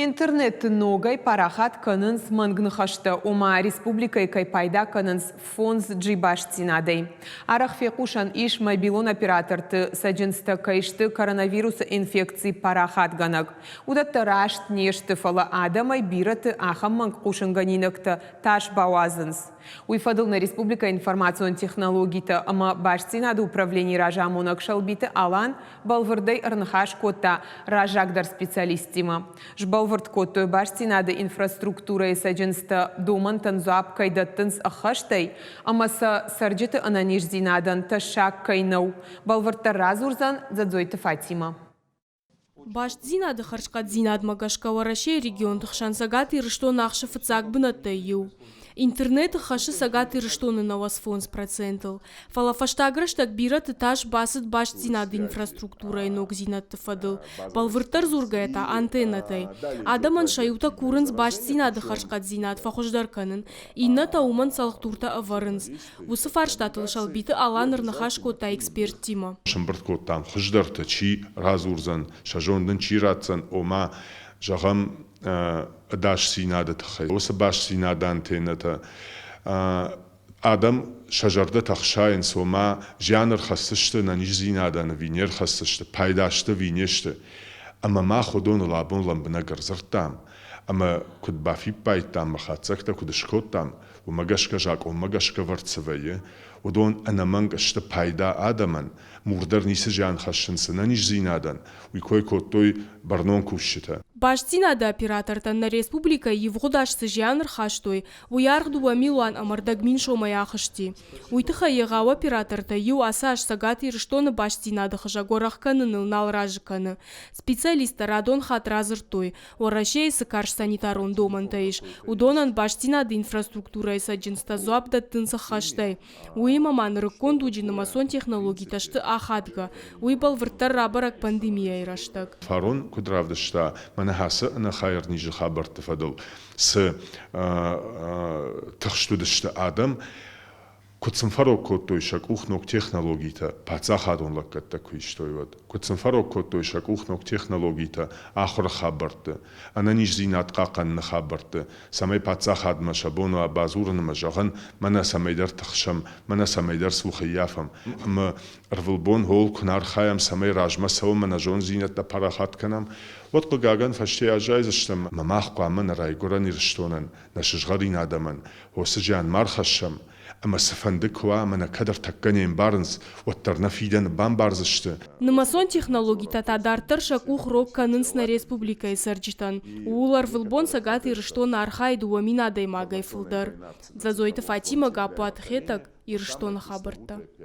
Интернет ногай парахат канынс мангнахашта ума республикой кайпайда канынс фонз джибаштинадей. Арахфекушан иш мобилон операторты саджинста кайшты коронавирус инфекции парахат ганаг. Удатта рашт нешты фала адамай бираты ахам мангкушанганинакта таш бауазынс. Уйфадыл на республика информацион технологита ама баштинады управление ражамонак шалбиты алан балвырдай арнахаш кота ражагдар специалистима. Балвард коттой баштинады инфраструктура и саджинста доман танзуап кайдаттынс ахаштай, амаса сарджиты ананиш зинадан ташак кайнау. Балвардта разурзан задзойты Фатима. Башт зинады харчкат зинад магашка варашей регион тхшансагат и рышто нахши фацак бната ю. Интернет хаши сагат и рышто на вас фонс процентал. Фалафаштаграш так бират этаж басит башт зинады инфраструктура и ног зинад тфадыл. Балвыртар зургаета антеннатай. Адаман шаюта курынс башт зинады харчкат зинад фахождар канын. Инната уман салхтурта аварынс. Усы фарштатыл шалбиты аланыр нахаш кота эксперт тима. Шамбарт коттан хождарта чи разурзан шажондын чи ратсан ома жағам даш синады тахай. Осы баш синадан тенета адам шажарда тахшайын сома жанр хастышты на ниж зинадан винер хастышты пайдашты винешты. Ама ма ходон лабон ламбна гарзартам. Ама куд бафи пайтам махацакта куд шкоттам. Умагашка жак умагашка варцевее. Удон анамангашты пайда адаман. Мурдар нисы жан хашынсы на ниж зинадан. Уйкой коттой барнон кушшита. Баштинада оператортан на республика евгодашсы жанр хаштой. Уяргдуа милуан амардагмин шомая хашти. Уйтыха егау операторта ю асаш сагат ирштоны баштинада хажагорах каныныл нал ражыканы. Специалиста радон хат разыртой. Орашей сыкарш санитарон домантаиш. Удонан баштинада инфраструктура иса джинста зуабда тынса хаштай. Уимаман рыкон дуджины масон технологий ташты ахадга. Уйбал вртар рабарак пандемия ираштак. Фарон кудравдышта манахасы на хайр ниже хабар тфадыл. С тахштудышта адам Кутсанфарок коттойшак ухнок технологита пацахадон лаккатта куиштойвад. Кутсанфарок коттойшак ухнок технологита ахр хабарты. Ананиш зинат қақанны хабарты. Самай пацахад машабону абазурны мажаган мана самайдар тахшам, мана самайдар слухияфам. Ма рвылбон хол кунар хаям самай ражма сау мана жон зинатта парахат канам. Вот кылгаган фаште ажайзыштам мамах қуамын райгоран ирштонан нашыжгарин адаман. Осы жан мархашам. Ама сафандыква мана кадр такканен барнс оттарна фиден бамбарзышты. Намасон технологий татадартар шакух рок канынс на республика сарджитан. Улар вылбон сагат ирштон архай дуамина даймагай фылдар. Зазойты Фатима гапуат хетак ирштон хабарта.